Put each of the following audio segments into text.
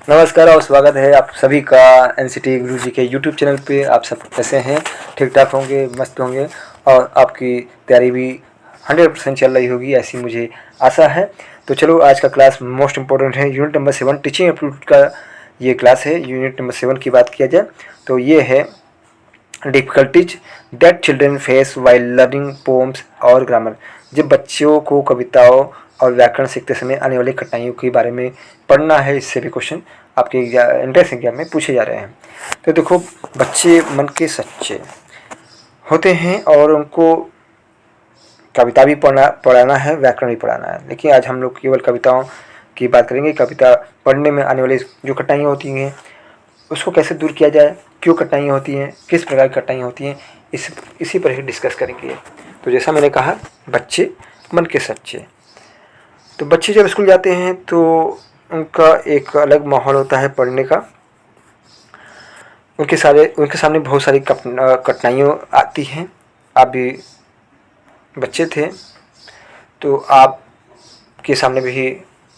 नमस्कार और स्वागत है आप सभी का एनसीटी गुरुजी के यूट्यूब चैनल पे। आप सब कैसे हैं? ठीक ठाक होंगे, मस्त होंगे और आपकी तैयारी भी 100% चल रही होगी, ऐसी मुझे आशा है। तो चलो, आज का क्लास मोस्ट इम्पोर्टेंट है, यूनिट नंबर 7 टीचिंग एप्टीट्यूड का ये क्लास है। यूनिट नंबर 7 की बात किया जाए तो ये है difficulties that children face while learning poems और ग्रामर। जब बच्चों को कविताओं और व्याकरण सीखते समय आने वाली कठिनाइयों के बारे में पढ़ना है। इससे भी क्वेश्चन आपके एंट्रेंस एग्जाम में पूछे जा रहे हैं। तो देखो, बच्चे मन के सच्चे होते हैं और उनको कविता भी पढ़ाना है, व्याकरण भी पढ़ाना है। लेकिन आज हम लोग केवल कविताओं की बात करेंगे। कविता पढ़ने में आने वाली जो कठिनाइयाँ होती हैं उसको कैसे दूर किया जाए, क्यों कठिनाइयाँ होती हैं, किस प्रकार की कठिनाइयाँ होती हैं, इसी पर ही डिस्कस करेंगे। तो जैसा मैंने कहा, बच्चे मन के सच्चे। तो बच्चे जब स्कूल जाते हैं तो उनका एक अलग माहौल होता है पढ़ने का। उनके सामने बहुत सारी कठिनाइयाँ आती हैं। आप भी बच्चे थे तो आपके सामने भी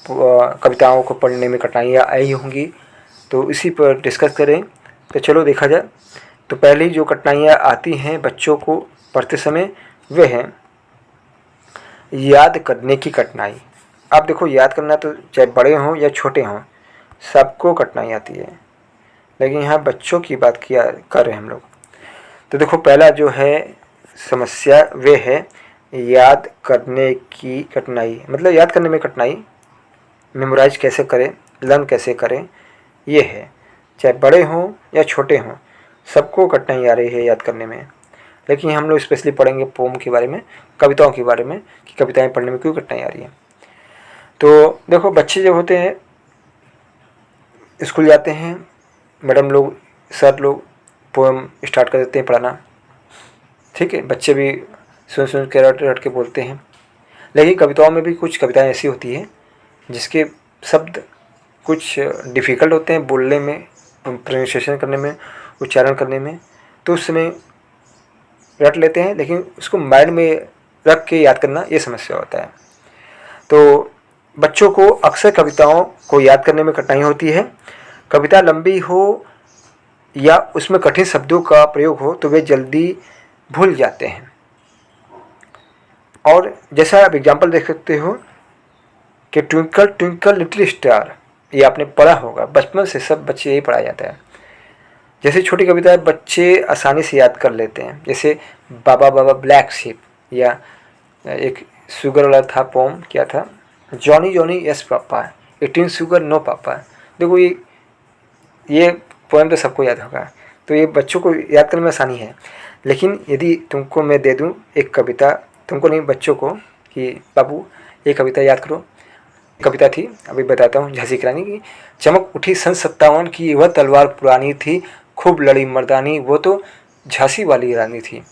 कविताओं को पढ़ने में कठिनाइयाँ आई होंगी। तो इसी पर डिस्कस करें। तो चलो देखा जाए। तो पहली जो कठिनाइयाँ आती हैं बच्चों को पढ़ते समय, वे हैं याद करने की कठिनाई। आप देखो, याद करना तो चाहे बड़े हों या छोटे हों, सबको कठिनाई आती है। लेकिन यहाँ बच्चों की बात कर रहे हैं हम लोग। तो देखो, पहला जो है समस्या वे है याद करने की कठिनाई। मतलब याद करने में कठिनाई, मेमोराइज कैसे करें, लर्न कैसे करें, ये है। चाहे बड़े हों या छोटे हों, सबको कठिनाई आ रही है याद करने में। लेकिन हम लोग स्पेशली पढ़ेंगे पोम के बारे में, कविताओं के बारे में, कि कविताएं पढ़ने में क्यों कठिनाई आ रही है। तो देखो, बच्चे जब होते हैं स्कूल जाते हैं, मैडम लोग, सर लोग पोएम स्टार्ट कर देते हैं पढ़ाना। ठीक है, बच्चे भी सुन के रट के बोलते हैं। लेकिन कविताओं में भी कुछ कविताएं ऐसी होती हैं जिसके शब्द कुछ डिफ़िकल्ट होते हैं बोलने में, प्रोनाउंसिएशन करने में, उच्चारण करने में। तो उस समय रट लेते हैं, लेकिन उसको माइंड में रख के याद करना ये समस्या होता है। तो बच्चों को अक्सर कविताओं को याद करने में कठिनाई होती है। कविता लंबी हो या उसमें कठिन शब्दों का प्रयोग हो तो वे जल्दी भूल जाते हैं। और जैसा आप एग्जाम्पल देख सकते हो कि ट्विंकल ट्विंकल लिटिल स्टार, ये आपने पढ़ा होगा, बचपन से सब बच्चे यही पढ़ाया जाता है। जैसे छोटी कविताएं बच्चे आसानी से याद कर लेते हैं, जैसे बाबा बाबा ब्लैक शिप, या एक शुगर वाला था पोम, क्या था, जॉनी जॉनी यस पापा, 18 शुगर नो पापा। देखो, ये पोएम तो सबको याद होगा। तो ये बच्चों को याद करने में आसानी है। लेकिन यदि तुमको मैं दे दूं एक कविता, तुमको नहीं, बच्चों को, कि बाबू ये कविता याद करो। कविता थी, अभी बताता हूँ, झांसी की रानी की। चमक उठी सन 57 की, वह तलवार पुरानी थी, खूब लड़ी मर्दानी, वो तो झांसी वाली रानी थी।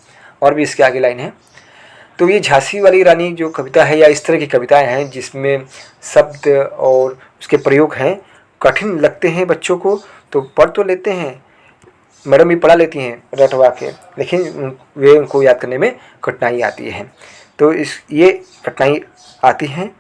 और भी इसके आगे लाइन है। तो ये झांसी वाली रानी जो कविता है, या इस तरह की कविताएं हैं जिसमें शब्द और उसके प्रयोग हैं, कठिन लगते हैं बच्चों को। तो पढ़ तो लेते हैं, मैडम भी पढ़ा लेती हैं रटवा के, लेकिन वे उनको याद करने में कठिनाई आती है। तो ये कठिनाई आती हैं।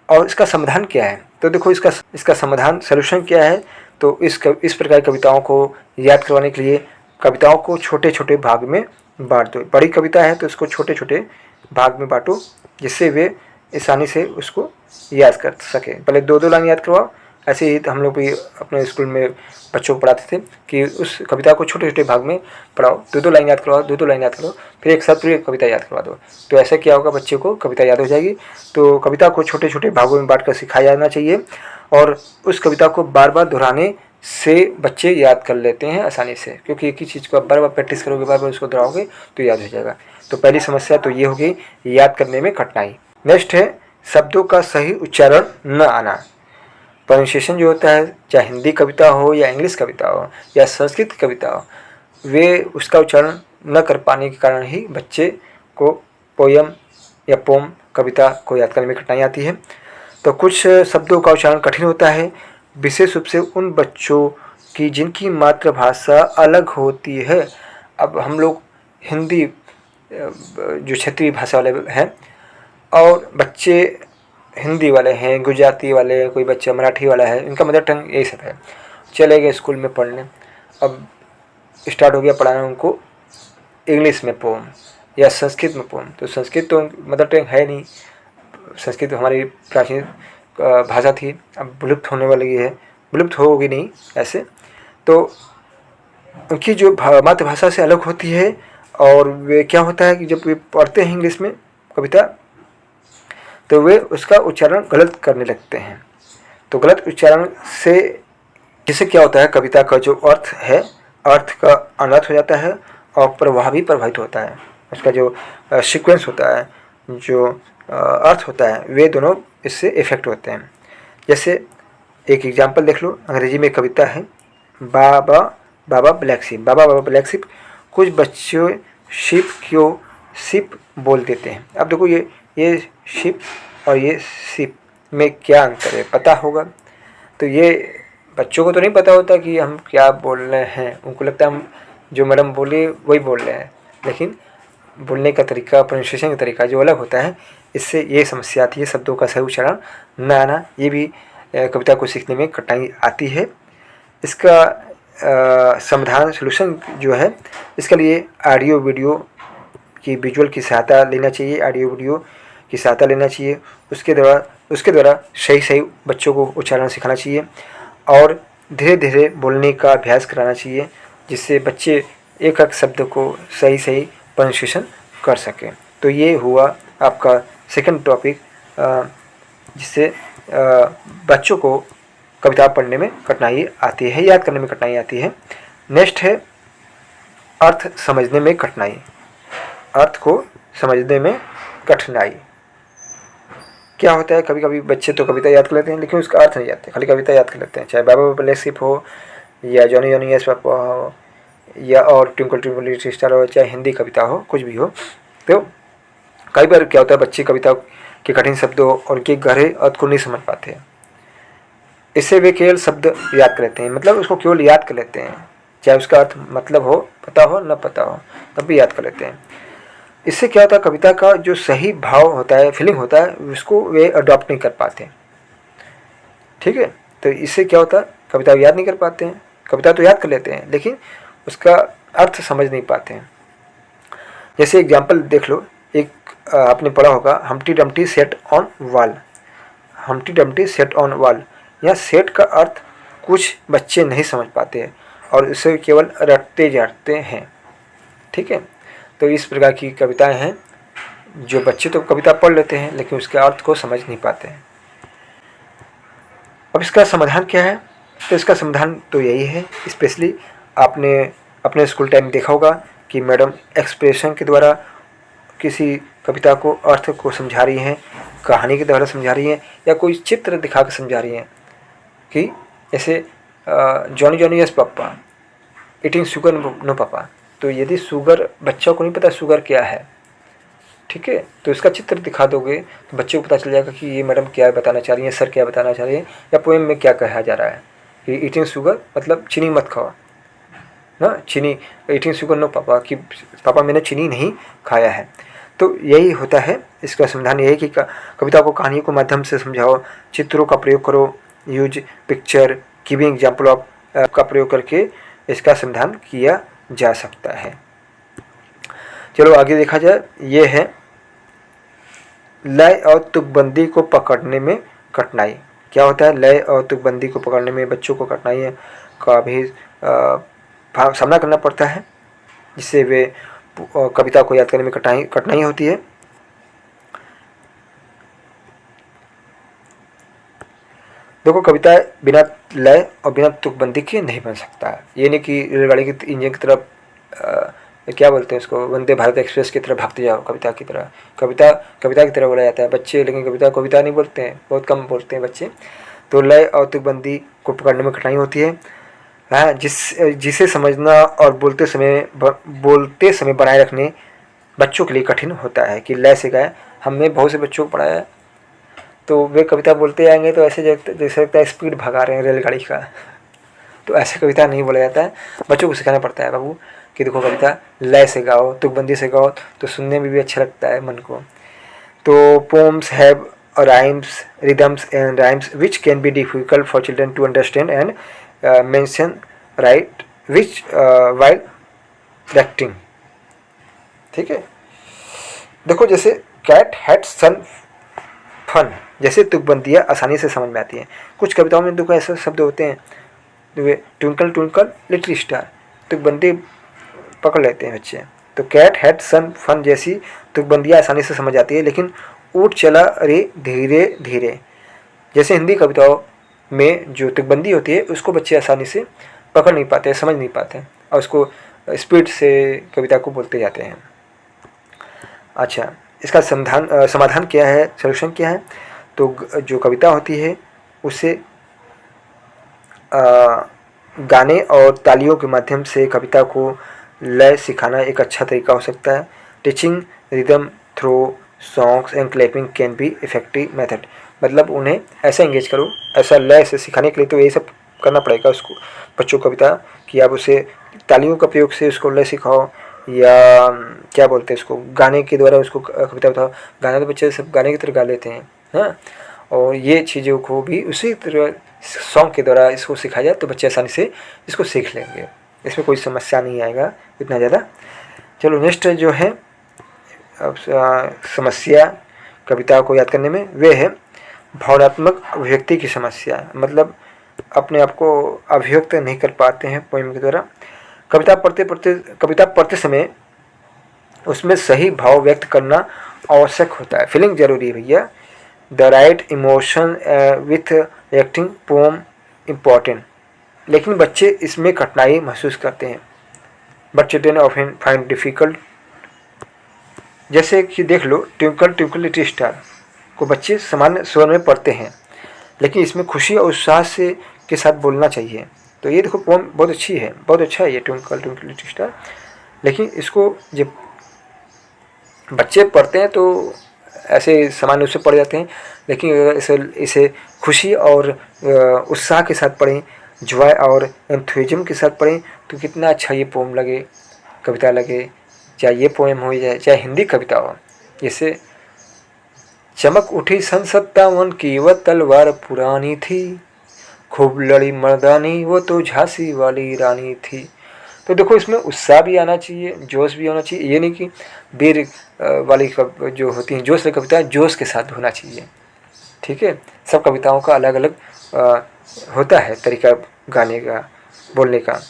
और इसका समाधान क्या है? तो देखो, इसका समाधान, सोल्यूशन क्या है? तो इस प्रकार कविताओं को याद करवाने के लिए कविताओं को छोटे छोटे भाग में बांट दो। बड़ी कविता है तो इसको छोटे छोटे भाग में बांटो, जिससे वे आसानी से उसको याद कर सके। पहले 2-2 लाइन याद करवाओ। ऐसे ही हम लोग भी अपने स्कूल में बच्चों को पढ़ाते थे कि उस कविता को छोटे छोटे भाग में पढ़ाओ, 2-2 लाइन याद करवाओ, 2-2 लाइन याद करो, फिर एक साथ पूरी कविता याद करवा दो। तो ऐसे क्या होगा, बच्चे को कविता याद हो जाएगी। तो कविता को छोटे छोटे भागों में बांट कर सिखाया जाना चाहिए, और उस कविता को बार बार दोहराने से बच्चे याद कर लेते हैं आसानी से, क्योंकि एक ही चीज़ को आप बार बार प्रैक्टिस करोगे, बार बार उसको दोहराओगे तो याद हो जाएगा। तो पहली समस्या तो ये होगी, याद करने में कठिनाई। नेक्स्ट है शब्दों का सही उच्चारण न आना। प्रोनाउंसिएशन जो होता है, चाहे हिंदी कविता हो या इंग्लिश कविता हो या संस्कृत कविता हो, वे उसका उच्चारण न कर पाने के कारण ही बच्चे को पोयम या पोम कविता को याद करने में कठिनाई आती है। तो कुछ शब्दों का उच्चारण कठिन होता है, विशेष रूप से उन बच्चों की जिनकी मातृभाषा अलग होती है। अब हम लोग हिंदी जो क्षेत्रीय भाषा वाले हैं, और बच्चे हिंदी वाले हैं, गुजराती वाले, कोई बच्चा मराठी वाला है, इनका मदर टंग यही सब है। चले गए स्कूल में पढ़ने, अब स्टार्ट हो गया पढ़ाना उनको इंग्लिश में पोम या संस्कृत में पोम। तो संस्कृत तो मदर टंग है नहीं, संस्कृत हमारी प्राचीन भाषा थी, अब विलुप्त होने वाली है, विलुप्त होगी नहीं ऐसे। तो उनकी जो मातृभाषा से अलग होती है, और वे क्या होता है कि जब वे पढ़ते हैं इंग्लिश में कविता तो वे उसका उच्चारण गलत करने लगते हैं। तो गलत उच्चारण से जिससे क्या होता है, कविता का जो अर्थ है, अर्थ का अनर्थ हो जाता है और प्रभाव भी प्रभावित होता है। उसका जो सीक्वेंस होता है, जो अर्थ होता है, वे दोनों इससे इफेक्ट होते हैं। जैसे एक एग्जांपल देख लो, अंग्रेजी में कविता है बाबा बाबा ब्लैक शिप। बाबा बाबा ब्लैक शिप, कुछ बच्चों शिप को शिप बोल देते हैं। अब देखो ये शिप और ये शिप में क्या अंतर है, पता होगा। तो ये बच्चों को तो नहीं पता होता कि हम क्या बोल रहे हैं, उनको लगता है हम जो मैडम बोले वही बोल रहे हैं, लेकिन बोलने का तरीका, प्रोनाउंसिएशन का तरीका जो अलग होता है, इससे ये समस्या आती है, शब्दों का सही उच्चारण न आना। ये भी कविता को सीखने में कठिनाई आती है। इसका समाधान सोल्यूशन जो है, इसके लिए ऑडियो वीडियो की विजुअल की सहायता लेना चाहिए, ऑडियो वीडियो की सहायता लेना चाहिए। उसके द्वारा सही बच्चों को उच्चारण सिखाना चाहिए और धीरे धीरे बोलने का अभ्यास कराना चाहिए, जिससे बच्चे एक एक शब्द को सही प्रोनाउंसिएशन कर सकें। तो ये हुआ आपका सेकंड टॉपिक, जिससे बच्चों को कविता पढ़ने में कठिनाई आती है, याद करने में कठिनाई आती है। नेक्स्ट है अर्थ समझने में कठिनाई। अर्थ को समझने में कठिनाई क्या होता है, कभी कभी बच्चे तो कविता याद कर लेते हैं लेकिन उसका अर्थ नहीं जानते, खाली कविता याद कर लेते हैं, चाहे बाबा ब्लैक शिप हो या जॉनी जॉनी यस पापा हो या और ट्विंकल ट्विंकल लिटिल स्टार हो, चाहे हिंदी कविता हो, कुछ भी हो। तो कई बार क्या होता है, बच्चे कविता के कठिन शब्दों और उनके गहरे अर्थ को नहीं समझ पाते हैं। इससे वे केवल शब्द याद कर लेते हैं, मतलब उसको केवल याद कर लेते हैं, चाहे उसका अर्थ मतलब हो, पता हो न पता हो, तब भी याद कर लेते हैं। इससे क्या होता है, कविता का जो सही भाव होता है, फीलिंग होता है, उसको वे अडॉप्ट नहीं कर पाते। ठीक है, तो इससे क्या होता है, कविता याद नहीं कर पाते हैं। कविता तो याद कर लेते हैं लेकिन उसका अर्थ समझ नहीं पाते हैं। जैसे एग्जाम्पल देख लो, एक आपने पढ़ा होगा Humpty Dumpty set on wall. Humpty Dumpty set on wall, यह सेट का अर्थ कुछ बच्चे नहीं समझ पाते हैं और इसे केवल रटते जाते हैं। ठीक है, तो इस प्रकार की कविताएं हैं जो बच्चे तो कविता पढ़ लेते हैं लेकिन उसके अर्थ को समझ नहीं पाते हैं। अब इसका समाधान क्या है, तो इसका समाधान तो यही है, स्पेशली आपने अपने स्कूल टाइम में देखा होगा कि मैडम एक्सप्रेशन के द्वारा किसी कविता को अर्थ को समझा रही हैं, कहानी के द्वारा समझा रही हैं या कोई चित्र दिखा कर समझा रही हैं। कि जैसे Johnny Johnny yes papa eating sugar no papa, तो यदि शुगर बच्चों को नहीं पता शुगर क्या है, ठीक है, तो इसका चित्र दिखा दोगे तो बच्चों को पता चल जाएगा कि ये मैडम क्या बताना चाह रही हैं, सर क्या बताना चाह रही हैं, या पोएम में क्या कहा जा रहा है कि ईटिंग शुगर मतलब चीनी मत खाओ ना, चीनी, ईटिंग शुगर नो पापा कि पापा मैंने चीनी नहीं खाया है। तो यही होता है, इसका समाधान यही है कि कविता को कहानियों के माध्यम से समझाओ, चित्रों का प्रयोग करो, use picture giving example of का प्रयोग करके इसका समाधान किया जा सकता है। चलो आगे देखा जाए, ये है लय और तुकबंदी को पकड़ने में कठिनाई। क्या होता है, लय और तुकबंदी को पकड़ने में बच्चों को कठिनाई का भी सामना करना पड़ता है, जिससे वे कविता को याद करने में कठिनाई होती है। देखो, कविता बिना लय और बिना तुकबंदी के नहीं बन सकता है। ये नहीं कि रेलगाड़ी की इंजन की तरफ क्या बोलते हैं उसको, वंदे भारत एक्सप्रेस की तरह भागते जाओ, कविता की तरह, कविता की तरह बोला जाता है बच्चे, लेकिन कविता नहीं बोलते हैं, बहुत कम बोलते हैं बच्चे। तो लय और तुकबंदी को पकड़ने में कठिनाई होती है, हाँ, जिसे समझना और बोलते समय बनाए रखने बच्चों के लिए कठिन होता है। कि लय से गाए, हमने बहुत से बच्चों को पढ़ाया तो वे कविता बोलते आएंगे तो ऐसे जैसे लगता है स्पीड भगा रहे हैं रेलगाड़ी का, तो ऐसे कविता नहीं बोला जाता है। बच्चों को सिखाना पड़ता है बाबू कि देखो कविता लय से गाओ, तुकबंदी से गाओ तो सुनने में भी अच्छा लगता है मन को। तो poems have rhymes, rhythms and rhymes which can be difficult for children to understand and mention right which while reacting. ठीक है, देखो जैसे कैट हैड सन फन, जैसे तुकबंदियाँ आसानी से समझ में आती हैं। कुछ कविताओं में देखो ऐसे शब्द होते हैं, ट्विंकल ट्विंकल लिटिल स्टार, तुकबंदी पकड़ लेते हैं बच्चे। तो कैट हैड सन फन जैसी तुकबंदियाँ आसानी से समझ आती है, लेकिन ऊट चला रे धीरे धीरे, जैसे हिंदी कविताओं में जो तुकबंदी होती है उसको बच्चे आसानी से पकड़ नहीं पाते, समझ नहीं पाते और उसको स्पीड से कविता को बोलते जाते हैं। अच्छा, इसका समाधान क्या है, सॉल्यूशन क्या है? तो जो कविता होती है उसे गाने और तालियों के माध्यम से कविता को लय सिखाना एक अच्छा तरीका हो सकता है। Teaching rhythm through songs and clapping can be effective method, मतलब उन्हें ऐसा एंगेज करो, ऐसा लय से सिखाने के लिए तो ये सब करना पड़ेगा उसको बच्चों को कविता कि आप उसे तालियों का प्रयोग से उसको लय सिखाओ, या क्या बोलते हैं उसको गाने के द्वारा उसको कविता बताओ। गाना तो बच्चे सब गाने की तरह गा लेते हैं, हाँ, और ये चीज़ों को भी उसी तरह सॉन्ग के द्वारा इसको सिखाया जाए तो बच्चे आसानी से इसको सीख लेंगे, इसमें कोई समस्या नहीं आएगा इतना ज़्यादा। चलो नेक्स्ट जो है अब समस्या कविता को याद करने में, वे है भावनात्मक अभिव्यक्ति की समस्या, मतलब अपने आप को अभिव्यक्त नहीं कर पाते हैं पोएम के द्वारा। कविता पढ़ते समय उसमें सही भाव व्यक्त करना आवश्यक होता है, फीलिंग जरूरी है भैया। The right emotion with acting poem important, लेकिन बच्चे इसमें कठिनाई महसूस करते हैं। But children often find difficult, जैसे कि देख लो ट्विंकल ट्विंकल लिटिल स्टार को बच्चे सामान्य स्वर में पढ़ते हैं, लेकिन इसमें खुशी और उत्साह से के साथ बोलना चाहिए। तो ये देखो पोम बहुत अच्छी है, बहुत अच्छा है ये ट्विंकल ट्विंकल लिटिल स्टार, लेकिन इसको जब बच्चे पढ़ते हैं तो ऐसे सामान्य रूप से पढ़ जाते हैं, लेकिन अगर इसे खुशी और उत्साह के साथ पढ़ें, जॉय और एंथुजिज्म के साथ पढ़ें तो कितना अच्छा ये पोम लगे, कविता लगे, चाहे ये पोएम हो जाए चाहे हिंदी कविता हो। जैसे चमक उठी सन 57 की वह तलवार पुरानी थी, खूब लड़ी मर्दानी वो तो झांसी वाली रानी थी। तो देखो इसमें उत्साह भी आना चाहिए, जोश भी होना चाहिए, ये नहीं कि वीर वाली जो होती हैं जोश वाली कविता जोश के साथ होना चाहिए। ठीक है, सब कविताओं का अलग अलग होता है तरीका गाने का, बोलने का।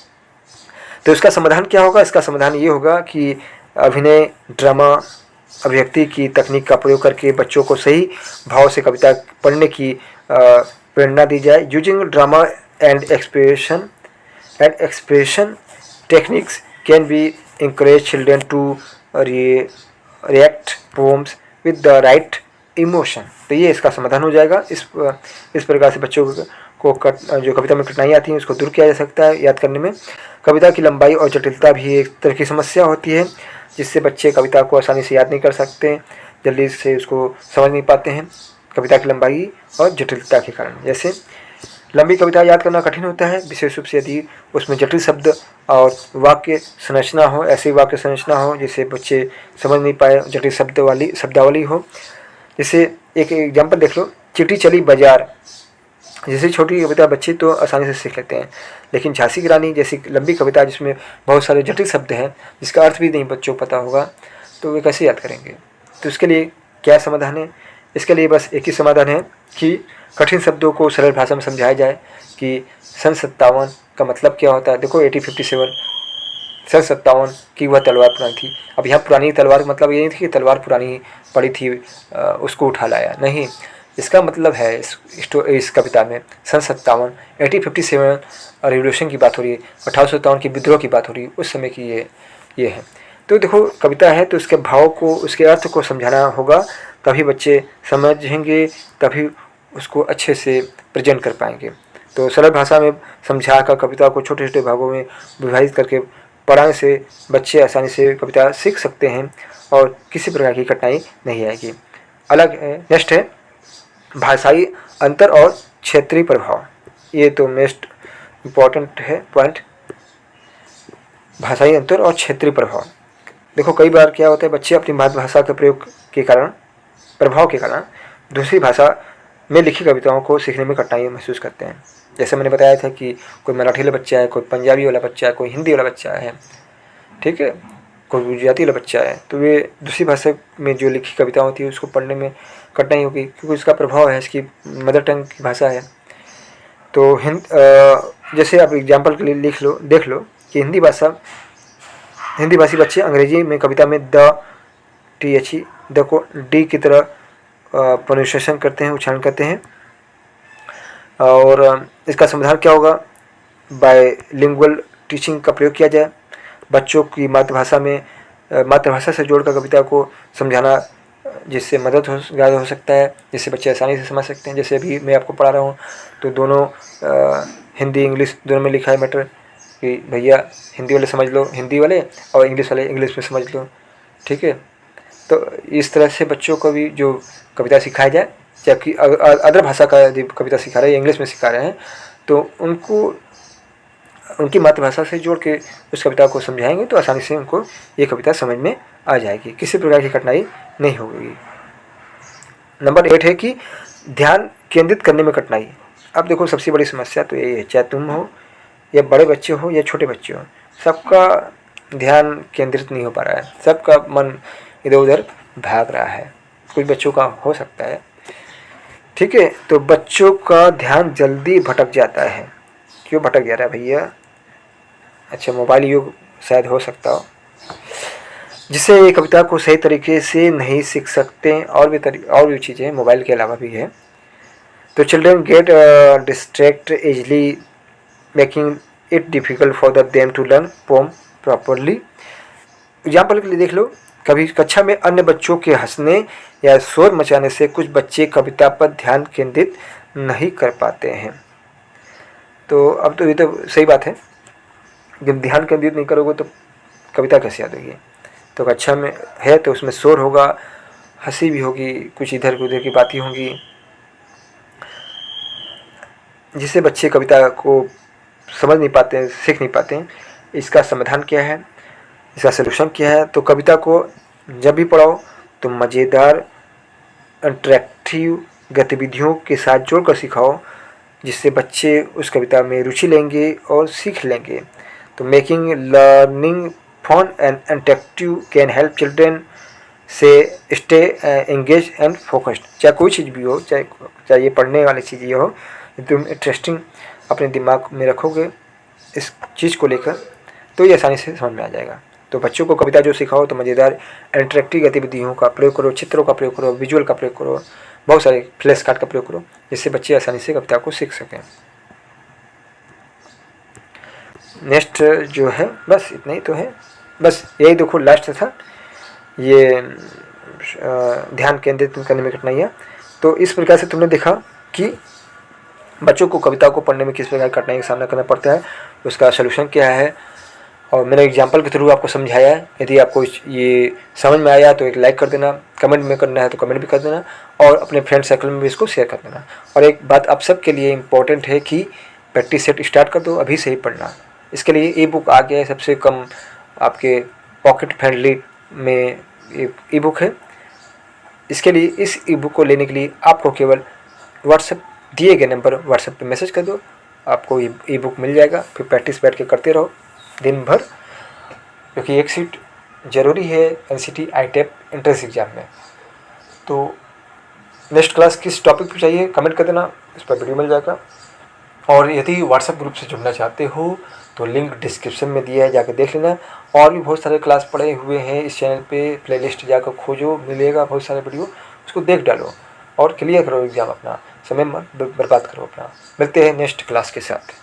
तो इसका समाधान क्या होगा? इसका समाधान ये होगा कि अभिनय, ड्रामा, अभिव्यक्ति की तकनीक का प्रयोग करके बच्चों को सही भाव से कविता पढ़ने की प्रेरणा दी जाए। Using drama and expression techniques can be encourage children to react poems with the right emotion। तो ये इसका समाधान हो जाएगा। इस प्रकार से बच्चों को जो कविता में कठिनाई आती है उसको दूर किया जा सकता है याद करने में। कविता की लंबाई और जटिलता भी एक तरह की समस्या होती है, जिससे बच्चे कविता को आसानी से याद नहीं कर सकते, जल्दी से उसको समझ नहीं पाते हैं कविता की लंबाई और जटिलता के कारण। जैसे लंबी कविता याद करना कठिन होता है, विशेष रूप से यदि उसमें जटिल शब्द और वाक्य संरचना हो, ऐसी वाक्य संरचना हो जिसे बच्चे समझ नहीं पाए, जटिल शब्दावली हो। जैसे एक एग्जाम्पल देख लो, चिट्ठी चली बाजार जैसी छोटी कविता बच्चे तो आसानी से सीख लेते हैं, लेकिन झांसी की रानी जैसी लंबी कविता जिसमें बहुत सारे जटिल शब्द हैं जिसका अर्थ भी नहीं बच्चों को पता होगा तो वे कैसे याद करेंगे। तो इसके लिए क्या समाधान है? इसके लिए बस एक ही समाधान है कि कठिन शब्दों को सरल भाषा में समझाया जाए कि सन 57 का मतलब क्या होता है। देखो 1857 सन 57 की वह तलवार पुरानी थी। अब यहाँ पुरानी तलवार का मतलब ये नहीं थी कि तलवार पुरानी पड़ी थी उसको उठा लाया, नहीं, इसका मतलब है इस कविता में सन 57 1857 रिवोल्यूशन की बात हो रही है, 1857 की विद्रोह की बात हो रही है, उस समय की ये है। तो देखो कविता है तो उसके भाव को, उसके अर्थ को समझाना होगा, तभी बच्चे समझेंगे, तभी उसको अच्छे से प्रेजेंट कर पाएंगे। तो सरल भाषा में समझा कर कविता को छोटे छोटे भागों में विभाजित करके पढ़ाने से बच्चे आसानी से कविता सीख सकते हैं और किसी प्रकार की कठिनाई नहीं आएगी। नेक्स्ट है भाषाई अंतर और क्षेत्रीय प्रभाव। ये तो मोस्ट इम्पॉर्टेंट है पॉइंट, भाषाई अंतर और क्षेत्रीय प्रभाव। देखो कई बार क्या होता है, बच्चे अपनी मातृभाषा के प्रभाव के कारण दूसरी भाषा में लिखी कविताओं को सीखने में कठिनाई महसूस करते हैं। जैसे मैंने बताया था कि कोई मराठी वाला बच्चा है, कोई पंजाबी वाला बच्चा है, कोई हिंदी वाला बच्चा है, ठीक है, कोई गुजराती वाला बच्चा है, तो वे दूसरी भाषा में जो लिखी कविता होती है उसको पढ़ने में कठिनाई होगी, क्योंकि उसका प्रभाव है, इसकी मदर टंग की भाषा है। तो जैसे आप एग्जाम्पल के लिए देख लो कि हिंदी भाषी बच्चे अंग्रेजी में कविता में द को डी की तरह प्रोनाउंसिएशन करते हैं, उच्चारण करते हैं। और इसका समाधान क्या होगा? बायलिंगुअल टीचिंग का प्रयोग किया जाए, बच्चों की मातृभाषा से जोड़कर कविता को समझाना, जिससे मदद ज़्यादा हो सकता है, जिससे बच्चे आसानी से समझ सकते हैं। जैसे अभी मैं आपको पढ़ा रहा हूँ तो दोनों हिंदी इंग्लिश दोनों में लिखा है मैटर कि भैया हिंदी वाले समझ लो हिंदी वाले, और इंग्लिश वाले इंग्लिश में समझ लो, ठीक है। तो इस तरह से बच्चों को भी जो कविता सिखाया जाए, जबकि अदर भाषा का यदि कविता सिखा रहे हैं, इंग्लिश में सिखा रहे हैं, तो उनको उनकी मातृभाषा से जोड़ के उस कविता को समझाएंगे तो आसानी से उनको ये कविता समझ में आ जाएगी, किसी प्रकार की कठिनाई नहीं होगी। नंबर 8 है कि ध्यान केंद्रित करने में कठिनाई। अब देखो सबसे बड़ी समस्या तो यही है, चाहे तुम हो या बड़े बच्चे हो या छोटे बच्चे हो, सबका ध्यान केंद्रित नहीं हो पा रहा है, सबका मन इधर उधर भाग रहा है। कुछ बच्चों का हो सकता है, ठीक है, तो बच्चों का ध्यान जल्दी भटक जाता है। क्यों भटक जा रहा है भैया? अच्छा, मोबाइल युग शायद हो सकता हो, जिससे ये कविता को सही तरीके से नहीं सीख सकते। और भी चीज़ें मोबाइल के अलावा भी है। तो children get distract easily, making it difficult for them to learn poem properly. Example के लिए देख लो, कभी कक्षा में अन्य बच्चों के हंसने या शोर मचाने से कुछ बच्चे कविता पर ध्यान केंद्रित नहीं कर पाते हैं। तो अब तो ये तो सही बात है, जब ध्यान केंद्रित नहीं करोगे तो कविता कैसे याद होगी? तो कक्षा में है तो उसमें शोर होगा, हंसी भी होगी, कुछ इधर उधर की बातें होंगी, जिससे बच्चे कविता को समझ नहीं पाते, सीख नहीं पाते। इसका समाधान क्या है, इसका सलूशन क्या है? तो कविता को जब भी पढ़ाओ तो मज़ेदार इंटरेक्टिव गतिविधियों के साथ जोड़कर सिखाओ, जिससे बच्चे उस कविता में रुचि लेंगे और सीख लेंगे। तो making learning fun and interactive can help children से स्टे एंगेज एंड फोकस्ड। चाहे कोई चीज़ भी हो, चाहे ये पढ़ने वाली चीज़ ये हो, तुम इंटरेस्टिंग अपने दिमाग में रखोगे इस चीज़ को लेकर, तो ये आसानी से समझ में आ जाएगा। तो बच्चों को कविता जो सिखाओ तो मज़ेदार इंटरेक्टिव गतिविधियों का प्रयोग करो, चित्रों का प्रयोग करो, विजुअल का प्रयोग करो, बहुत सारे फ्लैश कार्ड का प्रयोग करो, जिससे बच्चे आसानी से कविता को सीख सकें। नेक्स्ट जो है, बस इतना ही तो है, बस यही देखो लास्ट था ये ध्यान केंद्रित करने में कठिनाइयाँ। तो इस प्रकार से तुमने देखा कि बच्चों को कविता को पढ़ने में किस प्रकार की कठिनाई का सामना करना पड़ता है, उसका सलूशन क्या है, और मैंने एग्जाम्पल के थ्रू आपको समझाया है। यदि आपको ये समझ में आया तो एक लाइक कर देना, कमेंट में करना है तो कमेंट भी कर देना, और अपने फ्रेंड सर्कल में भी इसको शेयर कर देना। और एक बात आप सबके लिए इम्पोर्टेंट है कि प्रैक्टिस सेट स्टार्ट कर दो, अभी से ही पढ़ना। इसके लिए ई बुक आ गया है, सबसे कम आपके पॉकेट फ्रेंडली में ई बुक है। इसके लिए इस ई बुक को लेने के लिए आपको केवल व्हाट्सएप दिए गए नंबर व्हाट्सएप पे मैसेज कर दो, आपको ई बुक मिल जाएगा। फिर प्रैक्टिस बैठ के करते रहो दिन भर, क्योंकि एक सीट ज़रूरी है NCT ITEP एंट्रेंस एग्ज़ाम में। तो नेक्स्ट क्लास किस टॉपिक पे चाहिए कमेंट कर देना, इस पर वीडियो मिल जाएगा। और यदि व्हाट्सएप ग्रुप से जुड़ना चाहते हो तो लिंक डिस्क्रिप्शन में दिया है, जाकर देख लेना। और भी बहुत सारे क्लास पड़े हुए हैं इस चैनल पे, प्लेलिस्ट जाकर खोजो, मिलेगा बहुत सारे वीडियो, उसको देख डालो और क्लियर करो एग्ज़ाम अपना, समय मत बर्बाद करो अपना। मिलते हैं नेक्स्ट क्लास के साथ।